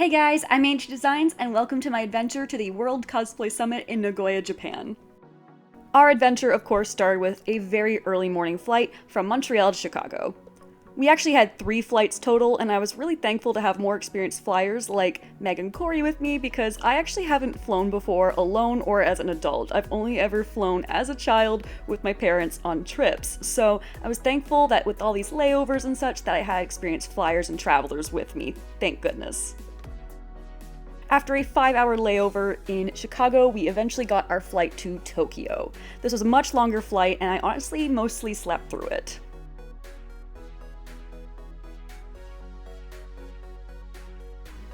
Hey guys, I'm Angie Designs, and welcome to my adventure to the World Cosplay Summit in Nagoya, Japan. Our adventure, of course, started with a very early morning flight from Montreal to Chicago. We actually had 3 flights total, and I was really thankful to have more experienced flyers like Meg and Corey with me because I actually haven't flown before alone or as an adult. I've only ever flown as a child with my parents on trips, so I was thankful that with all these layovers and such that I had experienced flyers and travelers with me. Thank goodness. After a 5-hour layover in Chicago, we eventually got our flight to Tokyo. This was a much longer flight, and I honestly mostly slept through it.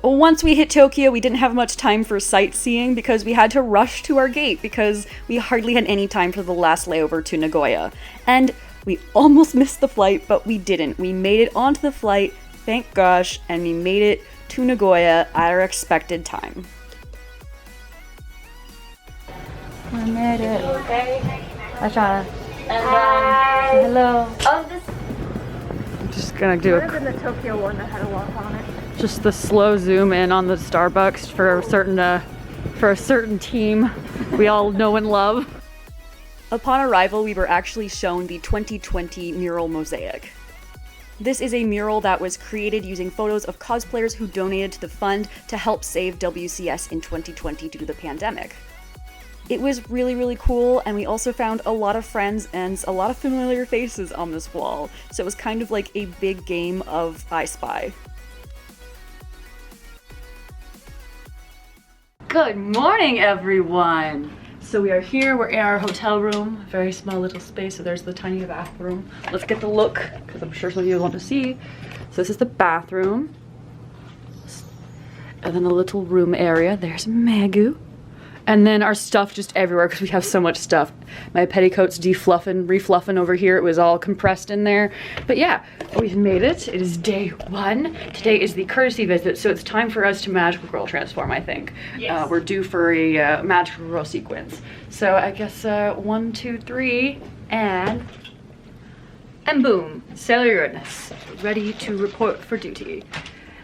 Once we hit Tokyo, we didn't have much time for sightseeing because we had to rush to our gate because we hardly had any time for the last layover to Nagoya. And we almost missed the flight, but we didn't. We made it onto the flight, thank gosh, and we made it to Nagoya at our expected time. I made it. Okay. I try to Hi. hello. Oh, this I'm just gonna do Might have been the Tokyo one that had a lock on it. just the slow zoom in on the Starbucks for a certain team we all know and love. Upon arrival, we were actually shown the 2020 mural mosaic. This is a mural that was created using photos of cosplayers who donated to the fund to help save WCS in 2020 due to the pandemic. It was really, really cool, and we also found a lot of friends and a lot of familiar faces on this wall, so it was kind of like a big game of I Spy. Good morning, everyone! So we are here, we're in our hotel room, very small little space, so there's the tiny bathroom. Let's get the look, because I'm sure some of you want to see. So this is the bathroom. And then the little room area, there's Magu. And then our stuff just everywhere, because we have so much stuff. My petticoats refluffing over here, it was all compressed in there. But yeah, we've made it. It is day 1. Today is the courtesy visit, so it's time for us to magical girl transform, I think. Yes. We're due for a magical girl sequence. So I guess 1, 2, 3, and boom, Sailor Uranus, ready to report for duty.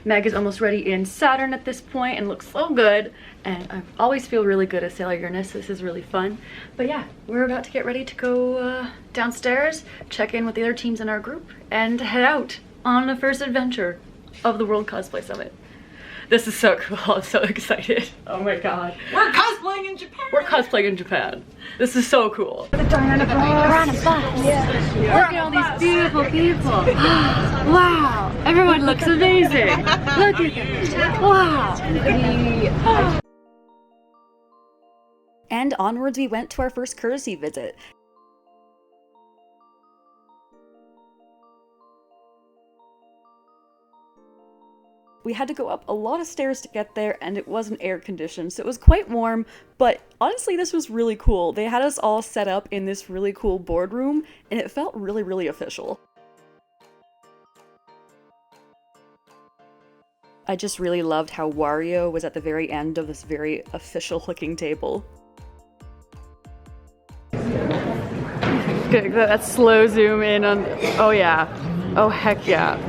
Meg is almost ready in Saturn at this point and looks so good, and I always feel really good at Sailor Uranus. This is really fun. But yeah, we're about to get ready to go downstairs, check in with the other teams in our group, and head out on the first adventure of the World Cosplay Summit. This is so cool, I'm so excited. Oh my god. we're cosplaying in Japan. We're cosplaying in Japan. This is so cool. We're on a bus. Yeah. Look at all these beautiful people. Wow. Everyone looks amazing. Look at them. Wow. And onwards we went to our first courtesy visit. We had to go up a lot of stairs to get there, and it wasn't air conditioned, so it was quite warm, but honestly this was really cool. They had us all set up in this really cool boardroom, and it felt really, really official. I just really loved how Wario was at the very end of this very official looking table. Get that slow zoom in on, oh yeah, oh heck yeah.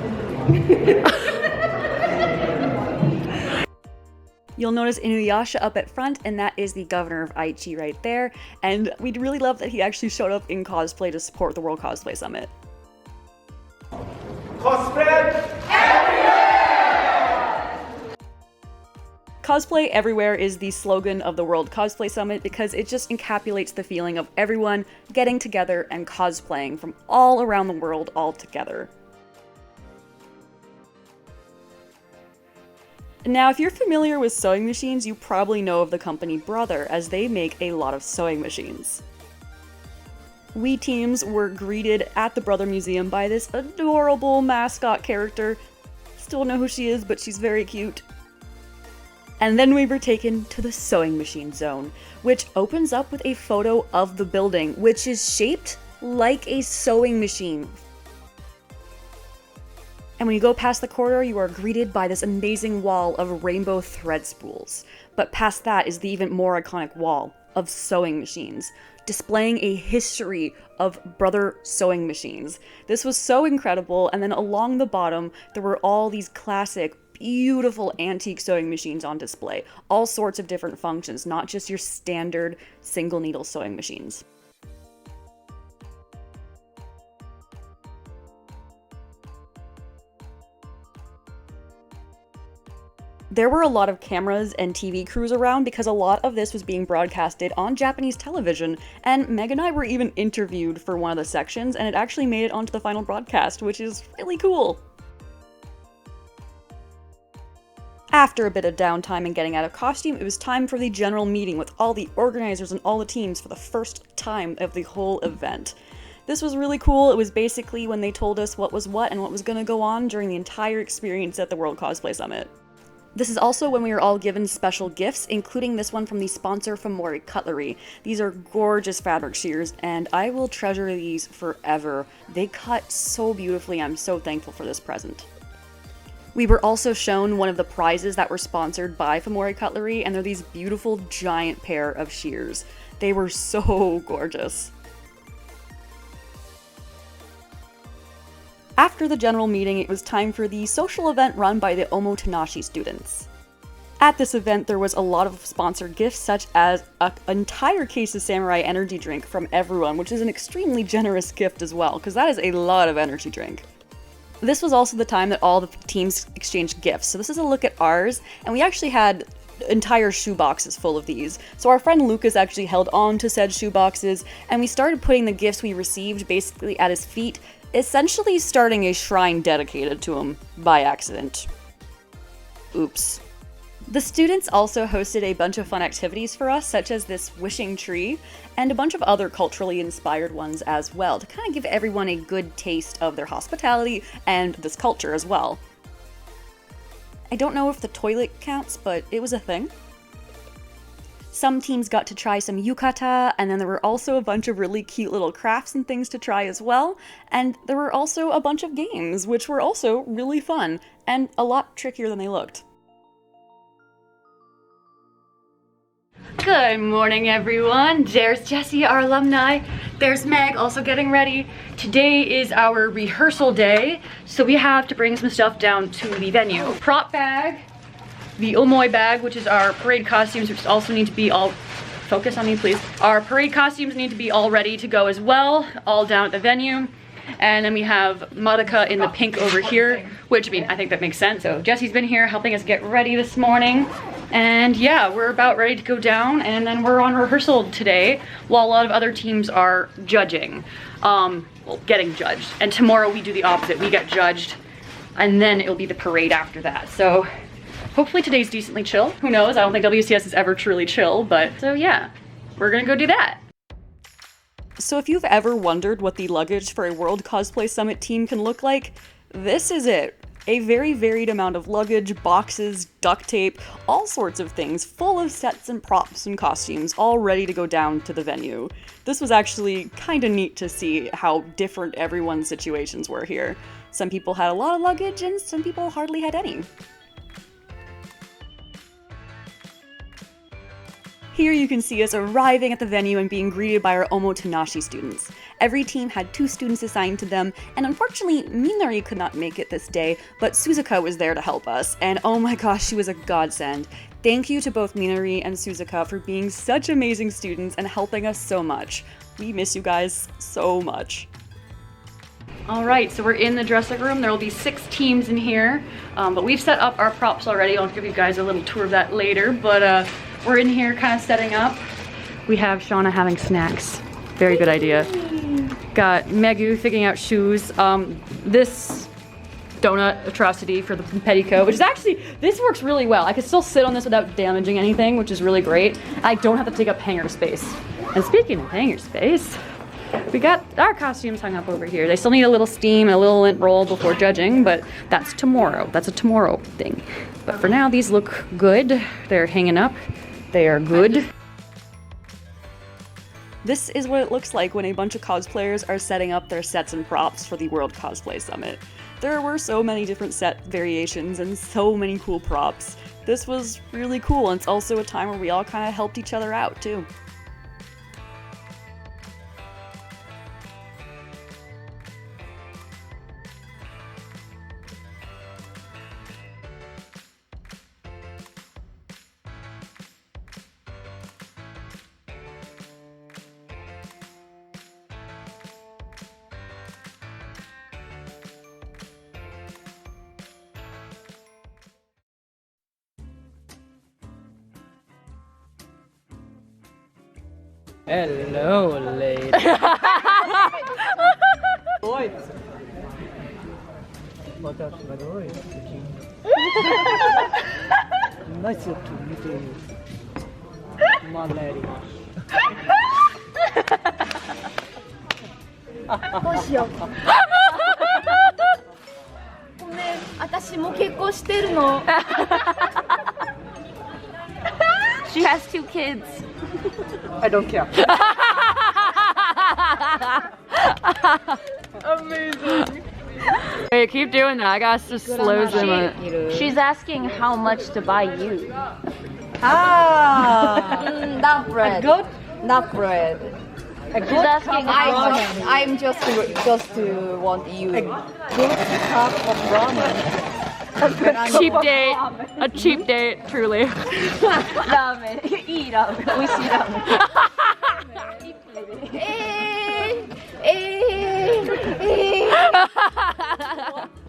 You'll notice Inuyasha up at front, and that is the governor of Aichi right there, and we'd really love that he actually showed up in cosplay to support the World Cosplay Summit. Cosplay everywhere! Cosplay everywhere is the slogan of the World Cosplay Summit because it just encapsulates the feeling of everyone getting together and cosplaying from all around the world all together. Now, if you're familiar with sewing machines, you probably know of the company Brother, as they make a lot of sewing machines. We teams were greeted at the Brother Museum by this adorable mascot character. Still don't know who she is, but she's very cute. And then we were taken to the sewing machine zone, which opens up with a photo of the building, which is shaped like a sewing machine. And when you go past the corridor, you are greeted by this amazing wall of rainbow thread spools. But past that is the even more iconic wall of sewing machines, displaying a history of Brother sewing machines. This was so incredible, and then along the bottom, there were all these classic, beautiful antique sewing machines on display. All sorts of different functions, not just your standard single needle sewing machines. There were a lot of cameras and TV crews around because a lot of this was being broadcasted on Japanese television, and Meg and I were even interviewed for one of the sections, and it actually made it onto the final broadcast, which is really cool. After a bit of downtime and getting out of costume, it was time for the general meeting with all the organizers and all the teams for the first time of the whole event. This was really cool. It was basically when they told us what was what and what was going to go on during the entire experience at the World Cosplay Summit. This is also when we were all given special gifts, including this one from the sponsor Famori Cutlery. These are gorgeous fabric shears, and I will treasure these forever. They cut so beautifully. I'm so thankful for this present. We were also shown one of the prizes that were sponsored by Famori Cutlery, and they're these beautiful giant pair of shears. They were so gorgeous. After the general meeting, it was time for the social event run by the Omotenashi students. At this event, there was a lot of sponsored gifts, such as an entire case of Samurai energy drink from everyone, which is an extremely generous gift as well, because that is a lot of energy drink. This was also the time that all the teams exchanged gifts, so this is a look at ours, and we actually had entire shoe boxes full of these. So our friend Lucas actually held on to said shoe boxes, and we started putting the gifts we received basically at his feet, essentially starting a shrine dedicated to him by accident. Oops. The students also hosted a bunch of fun activities for us, such as this wishing tree, and a bunch of other culturally inspired ones as well, to kind of give everyone a good taste of their hospitality and this culture as well. I don't know if the toilet counts, but it was a thing. Some teams got to try some yukata, and then there were also a bunch of really cute little crafts and things to try as well, and there were also a bunch of games, which were also really fun, and a lot trickier than they looked. Good morning, everyone. There's Jessie, our alumni. There's Meg, also getting ready. Today is our rehearsal day, so we have to bring some stuff down to the venue. Prop bag, the omoi bag, which is our parade costumes, which also need to be all... Focus on me, please. Our parade costumes need to be all ready to go as well, all down at the venue. And then we have Madoka in the pink over here, which, I mean, I think that makes sense. So Jessie's been here helping us get ready this morning. And yeah, we're about ready to go down, and then we're on rehearsal today while a lot of other teams are judging. Well, getting judged. And tomorrow we do the opposite. We get judged, and then it'll be the parade after that. So hopefully today's decently chill. Who knows? I don't think WCS is ever truly chill, but so yeah, we're gonna go do that. So if you've ever wondered what the luggage for a World Cosplay Summit team can look like, this is it. A very varied amount of luggage, boxes, duct tape, all sorts of things, full of sets and props and costumes, all ready to go down to the venue. This was actually kind of neat to see how different everyone's situations were here. Some people had a lot of luggage, and some people hardly had any. Here you can see us arriving at the venue and being greeted by our Omotenashi students. Every team had 2 students assigned to them, and unfortunately, Minari could not make it this day, but Suzuka was there to help us, and oh my gosh, she was a godsend. Thank you to both Minari and Suzuka for being such amazing students and helping us so much. We miss you guys so much. All right, so we're in the dressing room. There will be 6 teams in here, but we've set up our props already. I'll give you guys a little tour of that later, but we're in here kind of setting up. We have Shauna having snacks. Very good idea. Got Megu figuring out shoes. This donut atrocity for the petticoat, which is actually, this works really well. I can still sit on this without damaging anything, which is really great. I don't have to take up hanger space. And speaking of hanger space, we got our costumes hung up over here. They still need a little steam and a little lint roll before judging, but that's tomorrow. That's a tomorrow thing. But for now, these look good. They're hanging up. They are good. This is what it looks like when a bunch of cosplayers are setting up their sets and props for the World Cosplay Summit. There were so many different set variations and so many cool props. This was really cool, and it's also a time where we all kind of helped each other out, too. Hello, lady. Oi. Nice to meet you, my lady. どうしよう。ごめん、私も結婚してるの。She has 2 kids. I don't care. Hey, keep doing that. I gotta just slow zoom it. She's asking how much to buy you. Ah, Not bread. good. Not bread. A good She's asking. cup of ramen. I'm just to want you. A good cup of ramen. Cheap date. A cheap date, truly. ラーメン。いいラーメン。美味しいラーメン。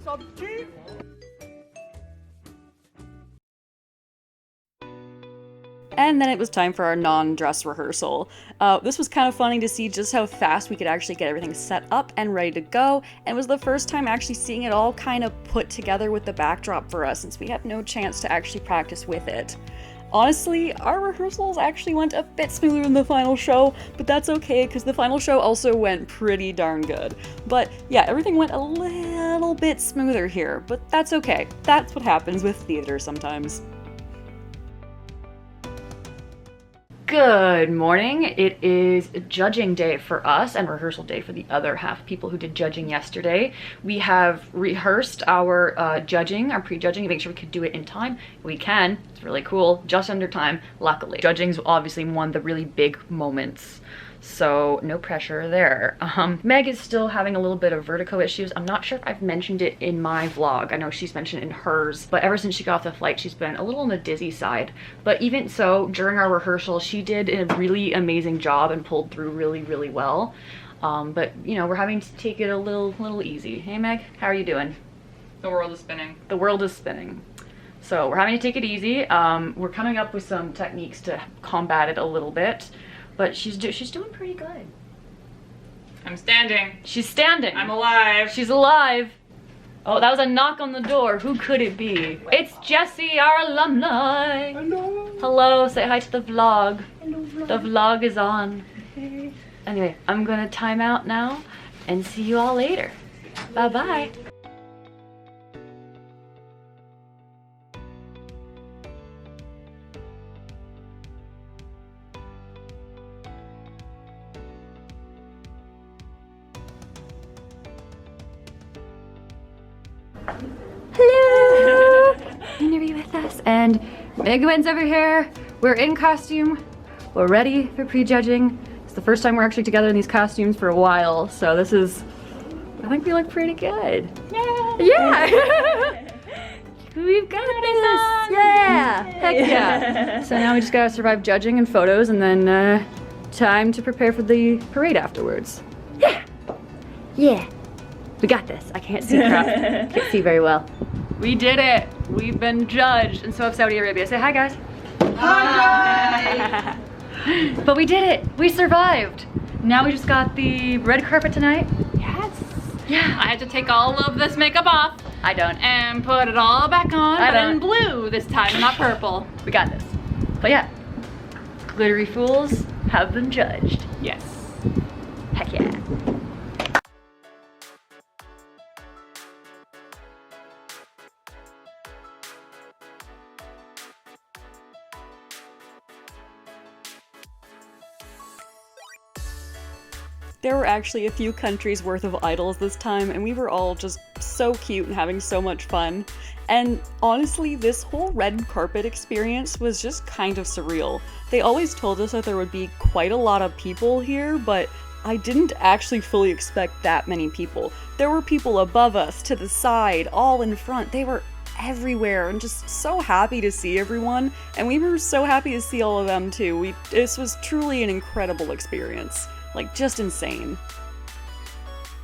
Some cheap. And then it was time for our non-dress rehearsal. This was kind of funny to see just how fast we could actually get everything set up and ready to go, and it was the first time actually seeing it all kind of put together with the backdrop for us, since we had no chance to actually practice with it. Honestly, our rehearsals actually went a bit smoother than the final show, but that's okay because the final show also went pretty darn good. But yeah, everything went a little bit smoother here, but that's okay. That's what happens with theater sometimes. Good morning. It is judging day for us and rehearsal day for the other half people who did judging yesterday. We have rehearsed our judging, our pre-judging, to make sure we could do it in time. We can. It's really cool. Just under time, luckily. Judging's obviously one of the really big moments, so no pressure there. Meg is still having a little bit of vertigo issues. I'm not sure if I've mentioned it in my vlog. I know she's mentioned it in hers, but ever since she got off the flight, she's been a little on the dizzy side. But even so, during our rehearsal, she did a really amazing job and pulled through really, really well. But you know, we're having to take it a little easy. Hey Meg, how are you doing? The world is spinning. The world is spinning. So we're having to take it easy. We're coming up with some techniques to combat it a little bit. But she's doing pretty good. I'm standing. She's standing. I'm alive. She's alive. Oh, that was a knock on the door. Who could it be? It's Jessie, our alumni. Hello. Hello, say hi to the vlog. Hello, vlog. The vlog is on. Anyway, I'm gonna time out now and see you all later. Bye-bye. Hello! You're gonna be with us, and Megwin's over here. We're in costume. We're ready for prejudging. It's the first time we're actually together in these costumes for a while, so this is, I think we look pretty good. Yeah! Yeah! We've got this! Yeah! Heck yeah! So now we just gotta survive judging and photos, and then time to prepare for the parade afterwards. Yeah! Yeah! We got this. I can't see crap. Can't see very well. We did it. We've been judged. And so have Saudi Arabia. Say hi, guys. Hi, But we did it. We survived. Now we just got the red carpet tonight. Yes. Yeah. I had to take all of this makeup off I don't. and put it all back on, I but don't. in blue this time, not purple. We got this. But yeah. Glittery fools have been judged. Yes. Heck yeah. There were actually a few countries worth of idols this time, and we were all just so cute and having so much fun. And honestly, this whole red carpet experience was just kind of surreal. They always told us that there would be quite a lot of people here, but I didn't actually fully expect that many people. There were people above us, to the side, all in front. They were everywhere and just so happy to see everyone, and we were so happy to see all of them too. This was truly an incredible experience. Like, just insane.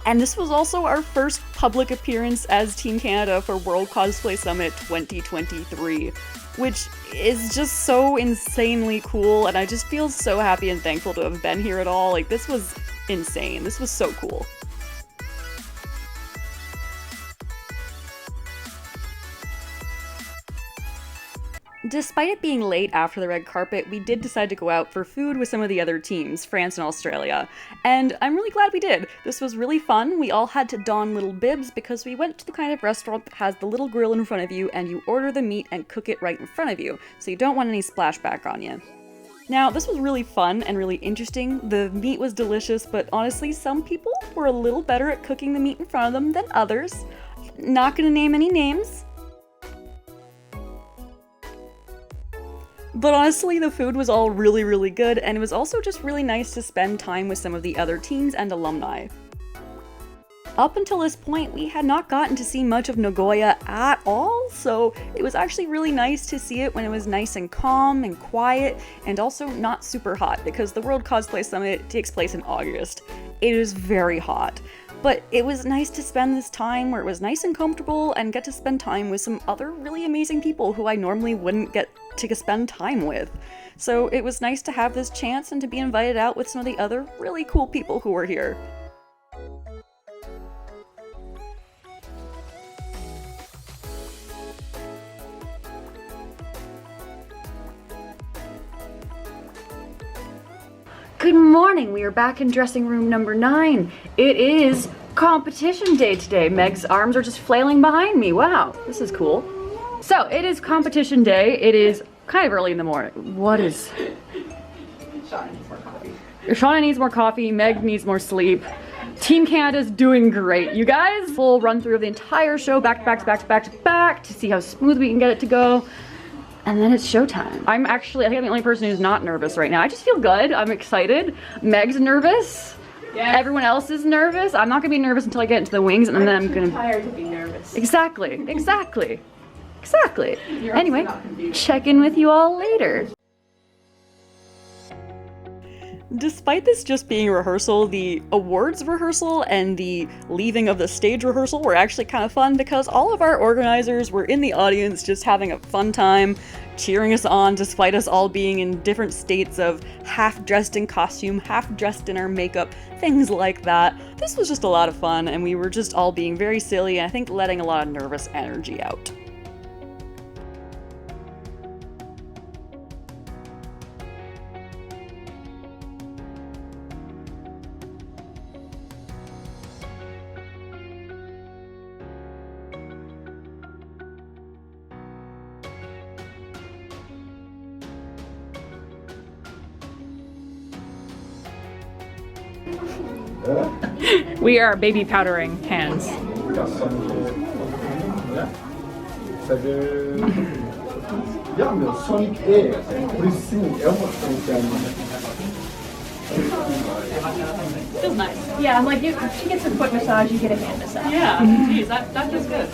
And this was also our first public appearance as Team Canada for World Cosplay Summit 2023. which is just so insanely cool, and I just feel so happy and thankful to have been here at all. Like, this was insane. This was so cool. Despite it being late after the red carpet, we did decide to go out for food with some of the other teams, France and Australia. And I'm really glad we did. This was really fun. We all had to don little bibs because we went to the kind of restaurant that has the little grill in front of you and you order the meat and cook it right in front of you, so you don't want any splashback on you. Now, this was really fun and really interesting. The meat was delicious, but honestly, some people were a little better at cooking the meat in front of them than others. Not gonna name any names. But honestly, the food was all really, really good, and it was also just really nice to spend time with some of the other teams and alumni. Up until this point, we had not gotten to see much of Nagoya at all, so it was actually really nice to see it when it was nice and calm and quiet, and also not super hot, because the World Cosplay Summit takes place in August. It is very hot. But it was nice to spend this time where it was nice and comfortable and get to spend time with some other really amazing people who I normally wouldn't get to spend time with. So it was nice to have this chance and to be invited out with some of the other really cool people who were here. Good morning, we are back in dressing room number 9. It is competition day today. Meg's arms are just flailing behind me. Wow, this is cool. So it is competition day. It is kind of early in the morning. What is? Shauna needs more coffee. Shauna needs more coffee, Meg needs more sleep. Team Canada's doing great. You guys, we'll run through the entire show back to back to see how smooth we can get it to go. And then it's showtime. I think I'm the only person who's not nervous right now. I just feel good. I'm excited. Meg's nervous. Yeah. Everyone else is nervous. I'm not gonna be nervous until I get into the wings, and then I'm gonna. Tired to be nervous. Exactly. Anyway, check in with you all later. Despite this just being a rehearsal, the awards rehearsal and the leaving of the stage rehearsal were actually kind of fun because all of our organizers were in the audience just having a fun time, cheering us on despite us all being in different states of half dressed in costume, half dressed in our makeup, things like that. This was just a lot of fun and we were just all being very silly and I think letting a lot of nervous energy out. We are baby powdering hands. Feels nice. Yeah, I'm like, if she gets a foot massage, you get a hand massage. Yeah, geez, that feels good.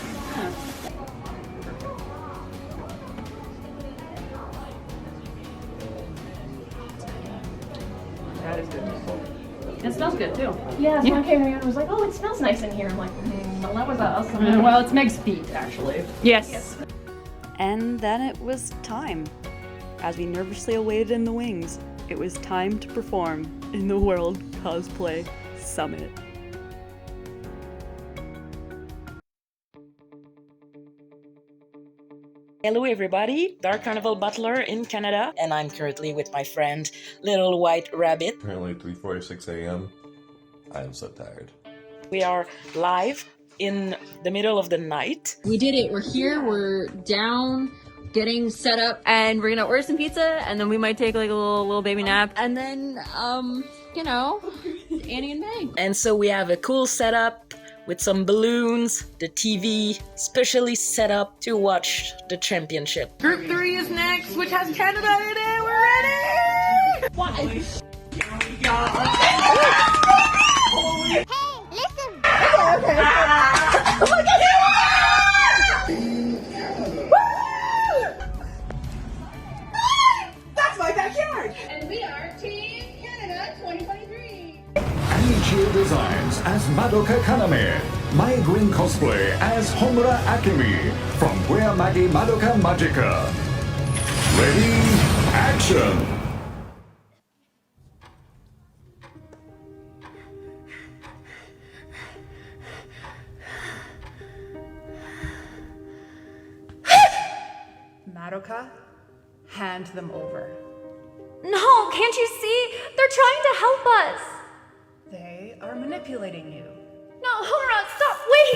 That is good. It smells good too. Yeah, so my Ariana was like, oh, it smells nice in here. I'm like, well, that was us. Well, it's Meg's feet, actually. Yes. And then it was time. As we nervously awaited in the wings, it was time to perform in the World Cosplay Summit. Hello everybody, Dark Carnival Butler in Canada, and I'm currently with my friend Little White Rabbit. Currently 3:46 a.m. I am so tired. We are live in the middle of the night. We did it. We're here. We're down, getting set up, and we're gonna order some pizza, and then we might take like a little baby nap, and then you know, Annie and Meg. And so we have a cool setup with some balloons, the TV specially set up to watch the championship. Group 3 is next, which has Canada in it. We're ready! What? Hey, listen! Okay. Oh my God! That's my backyard! And we are Team Canada 2023! Anichio Designs as Madoka Kaname, Mai Green Cosplay as Homura Akemi from Where Magi Madoka Magica. Ready, action! Madoka, hand them over. No, can't you see? They're trying to help us. They are manipulating you. No, Homura, stop, wait!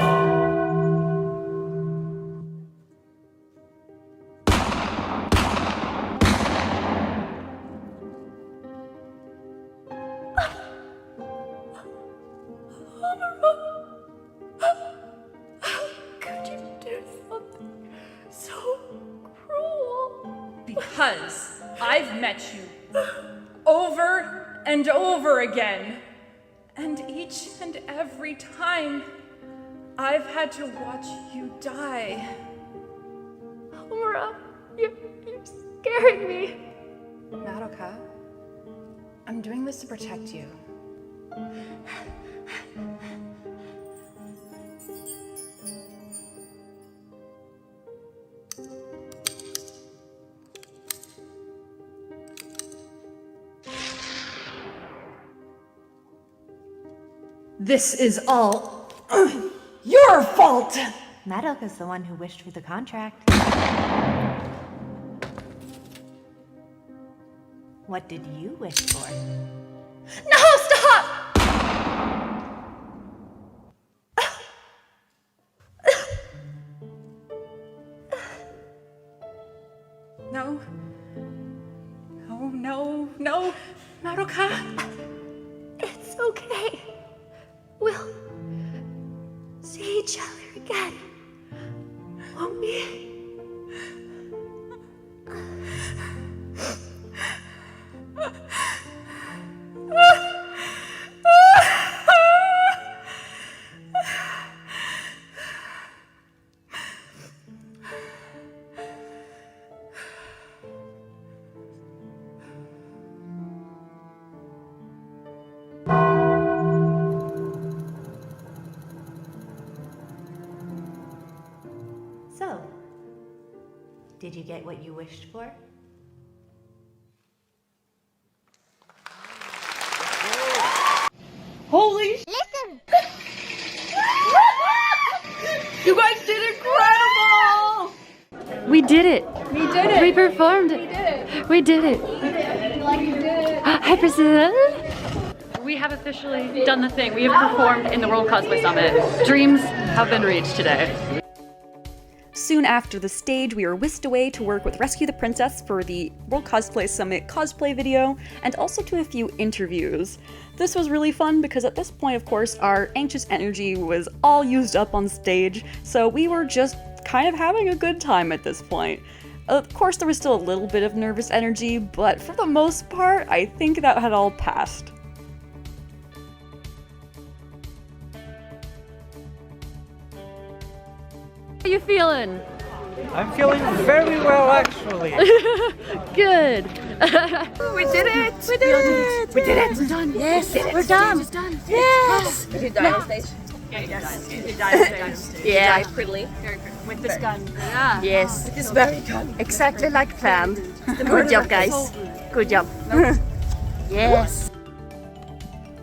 Because I've met you over and over again. And each and every time, I've had to watch you die. Homura, you're scaring me. Madoka, I'm doing this to protect you. This is all your fault! Madoka's the one who wished for the contract. What did you wish for? No, stop! No. No, no, no. Madoka! It's okay. We'll see each other again, won't we? So, did you get what you wished for? Holy listen! You guys did incredible! We did it! We did it! We performed it! We did it! Hi, Priscilla! We have officially done the thing. We have performed in the World Cosplay Summit. Dreams have been reached today. Soon after the stage, we were whisked away to work with Rescue the Princess for the World Cosplay Summit cosplay video, and also to a few interviews. This was really fun because at this point, of course, our anxious energy was all used up on stage, so we were just kind of having a good time at this point. Of course, there was still a little bit of nervous energy, but for the most part, I think that had all passed. How are you feeling? I'm feeling very well, actually. Good. We did it! We did it! We did it! We're done. Yes! We're done. Yes! Did you die on stage? Yes. You did die on stage. Yeah. Prettily. With this gun. Yeah. Yes. It is very good. Exactly like planned. Good job, guys. Good job. Yes.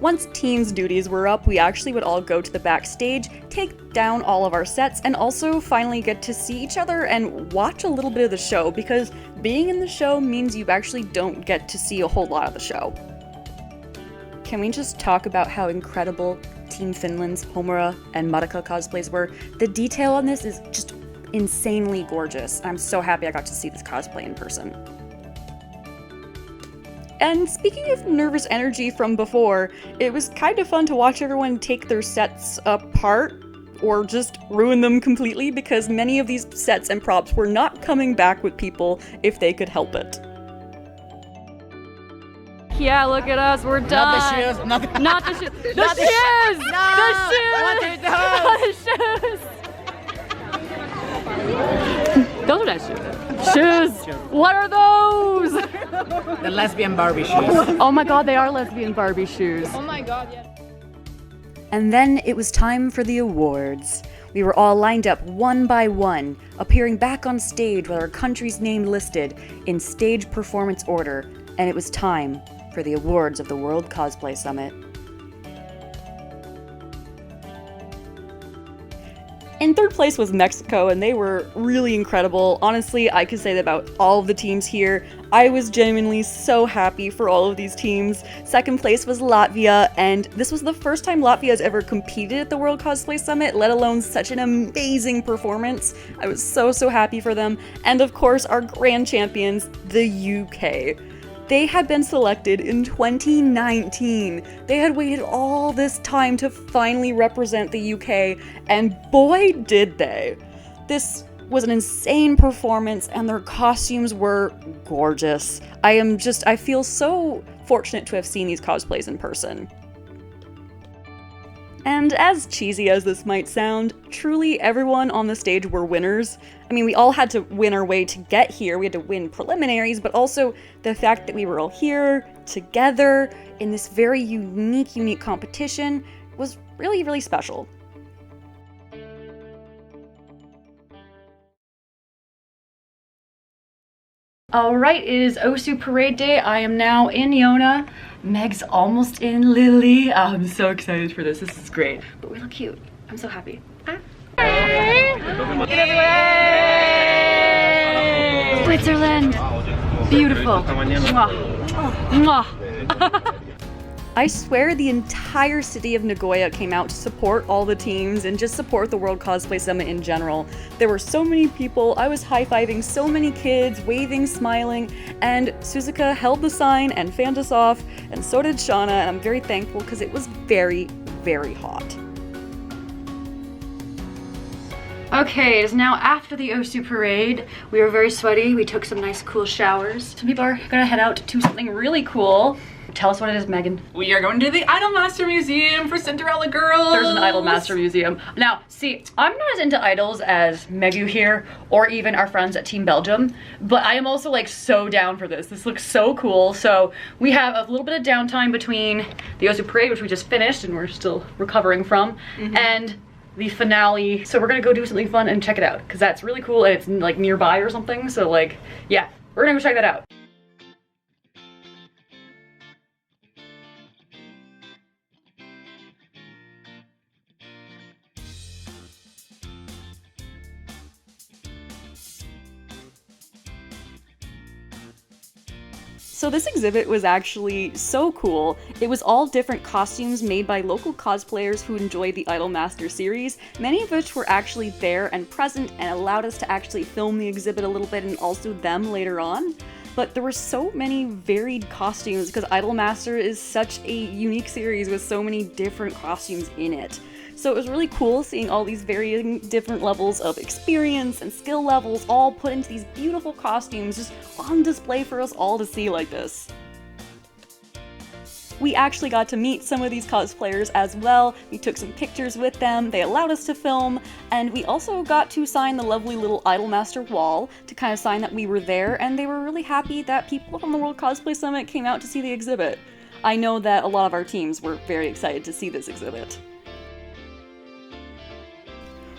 Once team's duties were up, we actually would all go to the backstage, take down all of our sets, and also finally get to see each other and watch a little bit of the show, because being in the show means you actually don't get to see a whole lot of the show. Can we just talk about how incredible Team Finland's Homura and Madoka cosplays were? The detail on this is just insanely gorgeous. I'm so happy I got to see this cosplay in person. And speaking of nervous energy from before, it was kind of fun to watch everyone take their sets apart, or just ruin them completely, because many of these sets and props were not coming back with people if they could help it. Yeah, look at us, we're done. Not the shoes, not the, Not the shoes. The Not the shoes! No! The shoes! Those are nice shoes. Shoes! What are those? The lesbian Barbie shoes. Oh my god, they are lesbian Barbie shoes. Oh my god, yeah. And then it was time for the awards. We were all lined up one by one, appearing back on stage with our country's name listed in stage performance order, and it was time for the awards of the World Cosplay Summit. In third place was Mexico, and they were really incredible. Honestly, I could say that about all of the teams here. I was genuinely so happy for all of these teams. Second place was Latvia, and this was the first time Latvia has ever competed at the World Cosplay Summit, let alone such an amazing performance. I was so happy for them. And of course, our grand champions, the UK. They had been selected in 2019. They had waited all this time to finally represent the UK, and boy did they. This was an insane performance, and their costumes were gorgeous. I feel so fortunate to have seen these cosplays in person. And as cheesy as this might sound, truly everyone on the stage were winners. I mean, we all had to win our way to get here. We had to win preliminaries, but also the fact that we were all here together in this very unique competition was really special. Alright, it is Osu Parade Day. I am now in Yona. Meg's almost in Lily. I'm so excited for this. This is great. But we look cute. I'm so happy. Switzerland! Beautiful. Mwah. Mwah. I swear the entire city of Nagoya came out to support all the teams and just support the World Cosplay Summit in general. There were so many people, I was high-fiving so many kids, waving, smiling, and Suzuka held the sign and fanned us off, and so did Shauna, and I'm very thankful because it was very hot. Okay, it is now after the Osu Parade. We were very sweaty. We took some nice cool showers. Some people are gonna head out to something really cool. Tell us what it is, Megan. We are going to the Idolmaster Museum for Cinderella Girls. There's an Idolmaster Museum. Now, see, I'm not as into idols as Megu here, or even our friends at Team Belgium, but I am also like so down for this. This looks so cool. So we have a little bit of downtime between the Osu Parade, which we just finished and we're still recovering from, and the finale. So we're gonna go do something fun and check it out, because that's really cool and it's like nearby or something. So like, yeah, we're gonna go check that out. So this exhibit was actually so cool. It was all different costumes made by local cosplayers who enjoy the Idolmaster series, many of which were actually there and present and allowed us to actually film the exhibit a little bit and also them later on. But there were so many varied costumes because Idolmaster is such a unique series with so many different costumes in it. So it was really cool seeing all these varying different levels of experience and skill levels all put into these beautiful costumes just on display for us all to see like this. We actually got to meet some of these cosplayers as well. We took some pictures with them, they allowed us to film, and we also got to sign the lovely little Idolmaster wall to kind of sign that we were there, and they were really happy that people from the World Cosplay Summit came out to see the exhibit. I know that a lot of our teams were very excited to see this exhibit.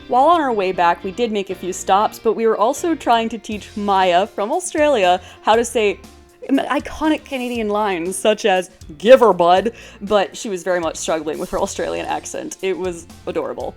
While on our way back, we did make a few stops, but we were also trying to teach Maya from Australia how to say iconic Canadian lines such as "give her bud," but she was very much struggling with her Australian accent. It was adorable.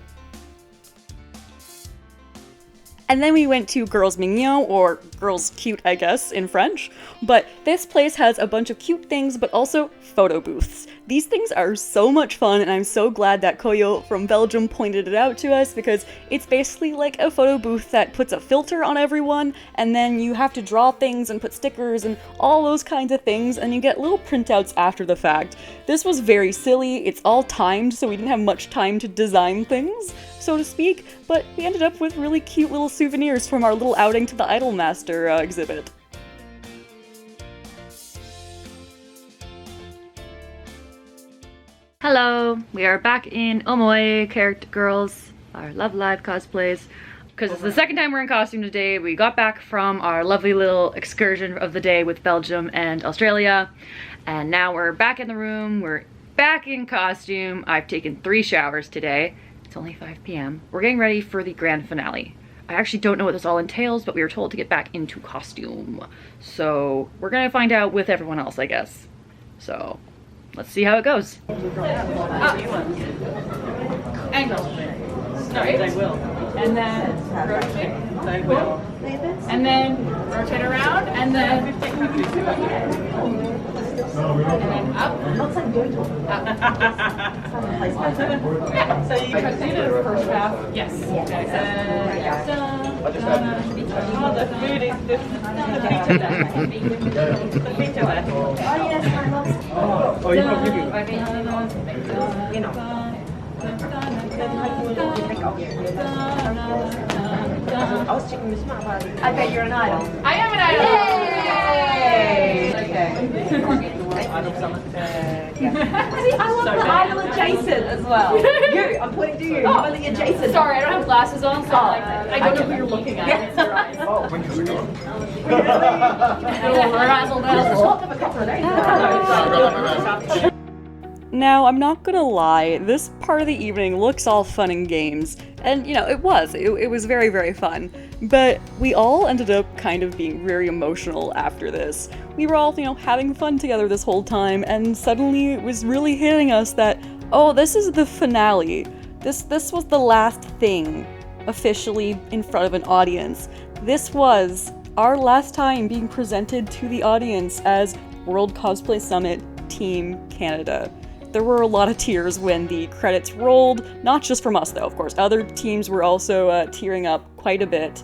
And then we went to Girls Mignon, or Girls Cute, I guess, in French. But this place has a bunch of cute things, but also photo booths. These things are so much fun, and I'm so glad that Koyo from Belgium pointed it out to us, because it's basically like a photo booth that puts a filter on everyone, and then you have to draw things and put stickers and all those kinds of things, and you get little printouts after the fact. This was very silly, it's all timed, so we didn't have much time to design things, so to speak, but we ended up with really cute little souvenirs from our little outing to the Idolmaster exhibit. Hello, we are back in Omoe Character Girls, our Love Live cosplays. Because it's the second time we're in costume today. We got back from our lovely little excursion of the day with Belgium and Australia. And now we're back in the room, we're back in costume. I've taken 3 showers today. It's only 5 p.m. We're getting ready for the grand finale. I actually don't know what this all entails, but we were told to get back into costume. So we're gonna find out with everyone else, I guess. So let's see how it goes. Angle. Straight. I will. And then rotate. I will. And then rotate around, and then up. So you can do the first half. Yes. Oh, the food is the feet to it. Oh, yes, I love it. Oh, you know. I bet you're an idol. I am an idol. See, I love the idol adjacent as well. You, I'm pointing to you. I'm pointing adjacent. Sorry, I don't have glasses on, so I don't know who you're looking at. It's your eyes. Now, I'm not gonna lie, this part of the evening looks all fun and games, and you know, it was very, very fun, but we all ended up kind of being very emotional after this. We were all, you know, having fun together this whole time, and suddenly it was really hitting us that, oh, this is the finale. This was the last thing officially in front of an audience. This was our last time being presented to the audience as World Cosplay Summit Team Canada. There were a lot of tears when the credits rolled, not just from us though, of course. Other teams were also tearing up quite a bit.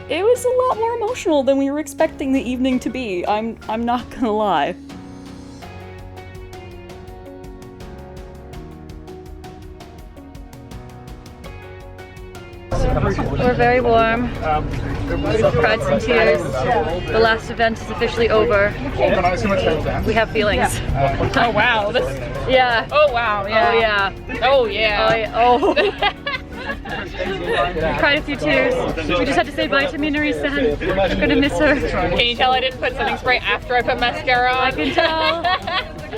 It was a lot more emotional than we were expecting the evening to be, I'm not gonna lie. We're very warm. Cried some tears. The last event is officially over. We have feelings. Oh wow. Yeah. Oh wow. Yeah. Oh yeah. Oh yeah. Oh. Cried a few tears. We just had to say bye to Minori-san. I'm gonna miss her. Can you tell I didn't put setting spray after I put mascara on? I can tell.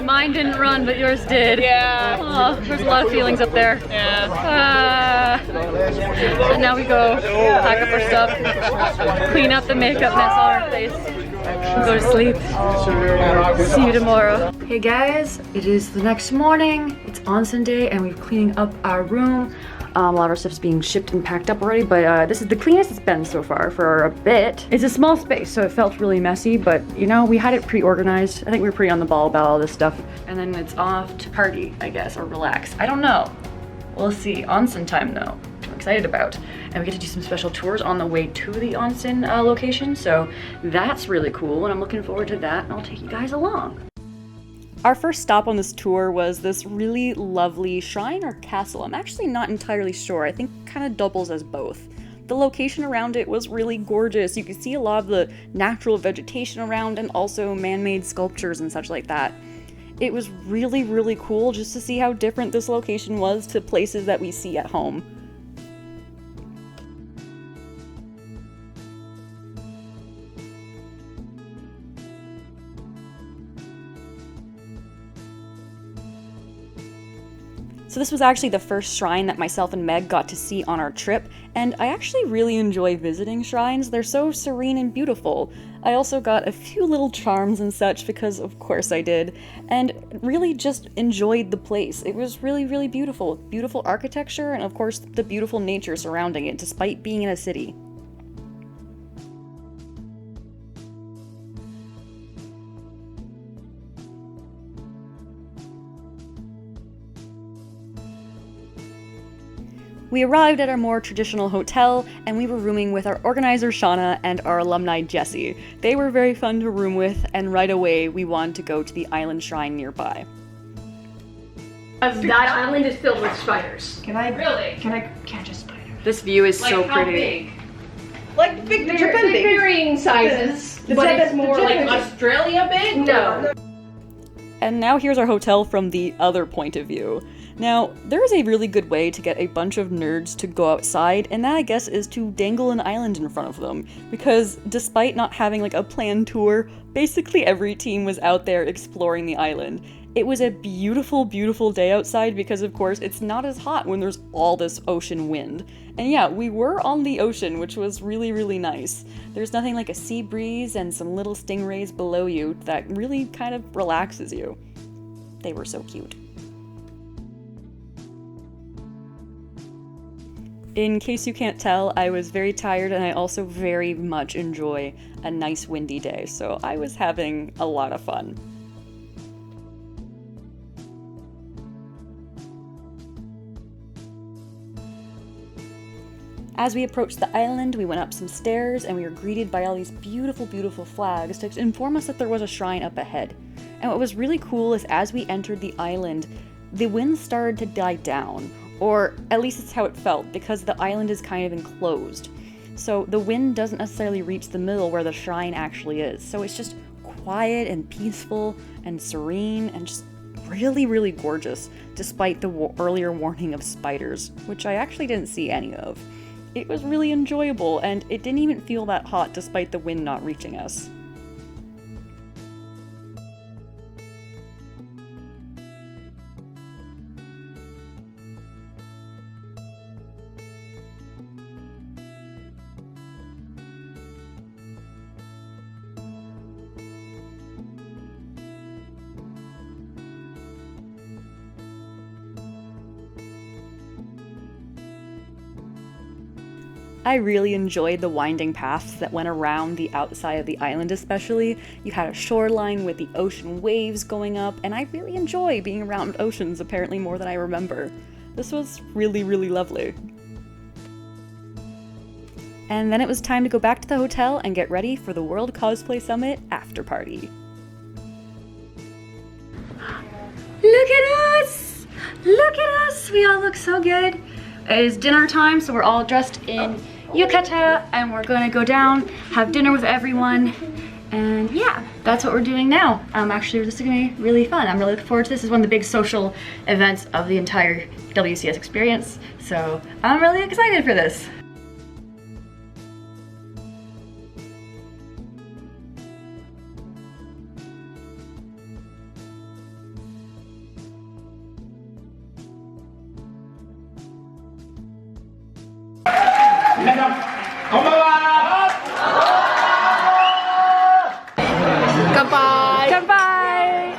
Mine didn't run, but yours did. Yeah. Oh, there's a lot of feelings up there. Yeah. And now we go pack up our stuff, clean up the makeup mess on our face, and go to sleep. See you tomorrow. Hey guys, it is the next morning. It's onsen day, and we're cleaning up our room. A lot of our stuff's being shipped and packed up already, but this is the cleanest it's been so far for a bit. It's a small space, so it felt really messy, but you know, we had it pre-organized. I think we were pretty on the ball about all this stuff. And then it's off to party, I guess, or relax. I don't know. We'll see. Onsen time though, which I'm excited about. And we get to do some special tours on the way to the onsen location, so that's really cool, and I'm looking forward to that, and I'll take you guys along. Our first stop on this tour was this really lovely shrine or castle. I'm actually not entirely sure. I think kind of doubles as both. The location around it was really gorgeous. You could see a lot of the natural vegetation around and also man-made sculptures and such like that. It was really, really cool just to see how different this location was to places that we see at home. So this was actually the first shrine that myself and Meg got to see on our trip, and I actually really enjoy visiting shrines. They're so serene and beautiful. I also got a few little charms and such because of course I did, and really just enjoyed the place. It was really, really beautiful. Beautiful architecture and of course the beautiful nature surrounding it despite being in a city. We arrived at our more traditional hotel, and we were rooming with our organizer Shauna and our alumni Jessie. They were very fun to room with, and right away we wanted to go to the island shrine nearby. That island is filled with spiders. Can I catch a spider? This view is so pretty. Big? Like big, They're varying sizes, but it's more like Australia big? No. And now here's our hotel from the other point of view. Now, there is a really good way to get a bunch of nerds to go outside, and that I guess is to dangle an island in front of them, because despite not having like a planned tour, basically every team was out there exploring the island. It was a beautiful, beautiful day outside because, of course, it's not as hot when there's all this ocean wind. And yeah, we were on the ocean, which was really, really nice. There's nothing like a sea breeze and some little stingrays below you that really kind of relaxes you. They were so cute. In case you can't tell, I was very tired and I also very much enjoy a nice windy day, so I was having a lot of fun. As we approached the island, we went up some stairs and we were greeted by all these beautiful, beautiful flags to inform us that there was a shrine up ahead. And what was really cool is as we entered the island, the wind started to die down, or at least it's how it felt, because the island is kind of enclosed. So the wind doesn't necessarily reach the middle where the shrine actually is. So it's just quiet and peaceful and serene and just really, really gorgeous, despite the earlier warning of spiders, which I actually didn't see any of. It was really enjoyable, and it didn't even feel that hot despite the wind not reaching us. I really enjoyed the winding paths that went around the outside of the island especially. You had a shoreline with the ocean waves going up, and I really enjoy being around oceans apparently more than I remember. This was really, really lovely. And then it was time to go back to the hotel and get ready for the World Cosplay Summit after party. Look at us! Look at us! We all look so good. It is dinner time, so we're all dressed in yukata, and we're gonna go down, have dinner with everyone, and yeah, that's what we're doing now. Actually, this is gonna be really fun. I'm really looking forward to this. This is one of the big social events of the entire WCS experience, so I'm really excited for this. Goodbye. Goodbye.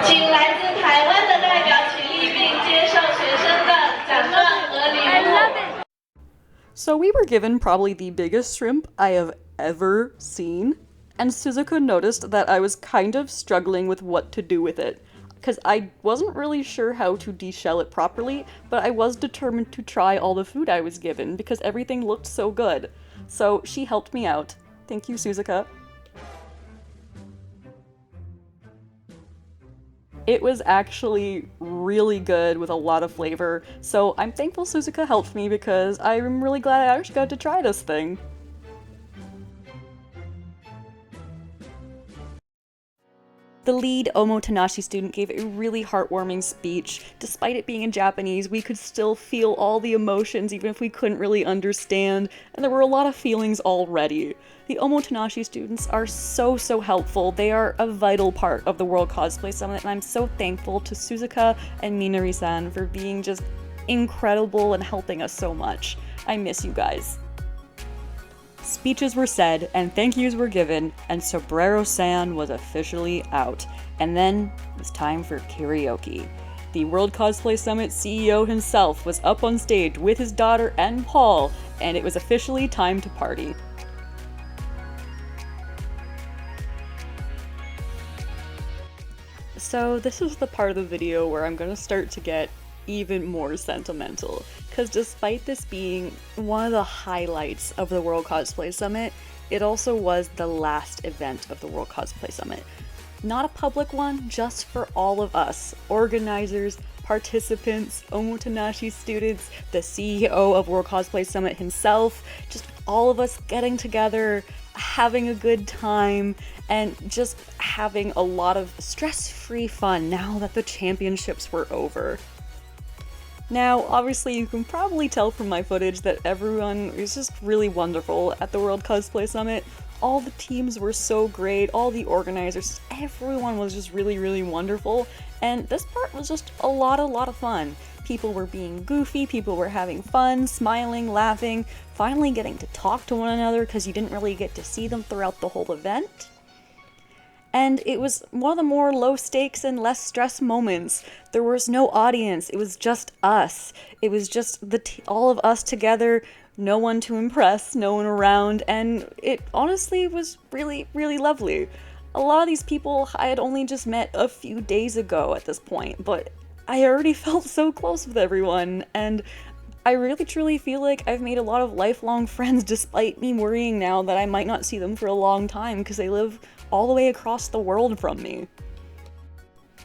请来自台湾的代表起立并接受学生的奖状和礼物。I love it. So we were given probably the biggest shrimp I have ever seen, and Suzuka noticed that I was kind of struggling with what to do with it, because I wasn't really sure how to deshell it properly, but I was determined to try all the food I was given because everything looked so good. So she helped me out. Thank you, Suzuka. It was actually really good with a lot of flavor, so I'm thankful Suzuka helped me because I'm really glad I actually got to try this thing. The lead Omotenashi student gave a really heartwarming speech. Despite it being in Japanese, we could still feel all the emotions even if we couldn't really understand, and there were a lot of feelings already. The Omotenashi students are so helpful. They are a vital part of the World Cosplay Summit, and I'm so thankful to Suzuka and Minori-san for being just incredible and helping us so much. I miss you guys. Speeches were said, and thank yous were given, and Sombrero-san was officially out. And then it was time for karaoke. The World Cosplay Summit CEO himself was up on stage with his daughter and Paul, and it was officially time to party. So this is the part of the video where I'm gonna start to get even more sentimental, because despite this being one of the highlights of the World Cosplay Summit, it also was the last event of the World Cosplay Summit. Not a public one, just for all of us, organizers, participants, Omotenashi students, the CEO of World Cosplay Summit himself, just all of us getting together, having a good time, and just having a lot of stress-free fun now that the championships were over. Now, obviously you can probably tell from my footage that everyone is just really wonderful at the World Cosplay Summit. All the teams were so great, all the organizers, everyone was just really, really wonderful, and this part was just a lot of fun. People were being goofy, people were having fun, smiling, laughing, finally getting to talk to one another because you didn't really get to see them throughout the whole event. And it was one of the more low stakes and less stress moments. There was no audience, it was just us. It was just all of us together, no one to impress, no one around, and it honestly was really, really lovely. A lot of these people I had only just met a few days ago at this point, but I already felt so close with everyone, and I really truly feel like I've made a lot of lifelong friends despite me worrying now that I might not see them for a long time because they live all the way across the world from me.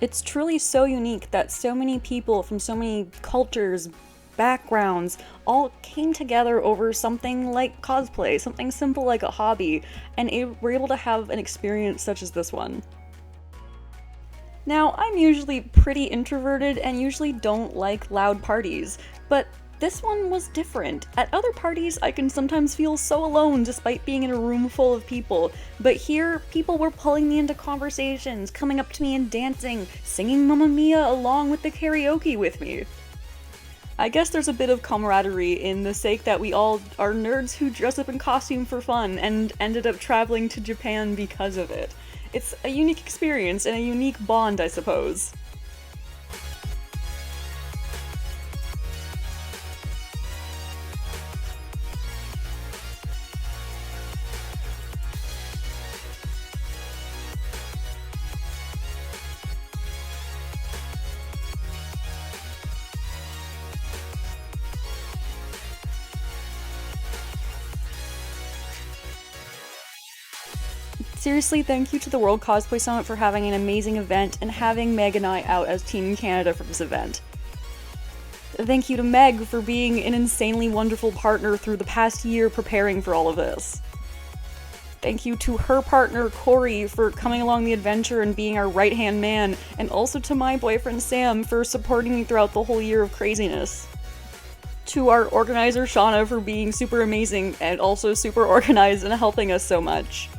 It's truly so unique that so many people from so many cultures, backgrounds, all came together over something like cosplay, something simple like a hobby, and were able to have an experience such as this one. Now, I'm usually pretty introverted and usually don't like loud parties, but this one was different. At other parties, I can sometimes feel so alone despite being in a room full of people, but here, people were pulling me into conversations, coming up to me and dancing, singing Mamma Mia along with the karaoke with me. I guess there's a bit of camaraderie in the sake that we all are nerds who dress up in costume for fun and ended up traveling to Japan because of it. It's a unique experience and a unique bond, I suppose. Seriously, thank you to the World Cosplay Summit for having an amazing event and having Meg and I out as Team Canada for this event. Thank you to Meg for being an insanely wonderful partner through the past year preparing for all of this. Thank you to her partner, Corey, for coming along the adventure and being our right-hand man, and also to my boyfriend, Sam, for supporting me throughout the whole year of craziness. To our organizer, Shauna, for being super amazing and also super organized and helping us so much.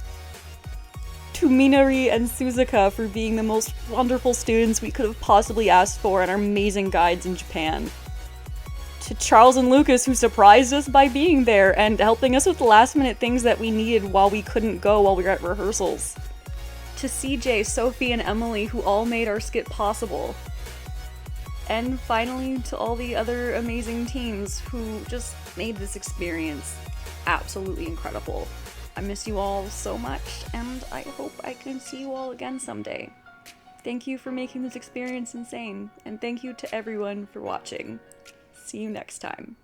To Minari and Suzuka for being the most wonderful students we could have possibly asked for and our amazing guides in Japan. To Charles and Lucas, who surprised us by being there and helping us with the last minute things that we needed while we couldn't go while we were at rehearsals. To CJ, Sophie, and Emily, who all made our skit possible. And finally, to all the other amazing teams who just made this experience absolutely incredible. I miss you all so much, and I hope I can see you all again someday. Thank you for making this experience insane, and thank you to everyone for watching. See you next time.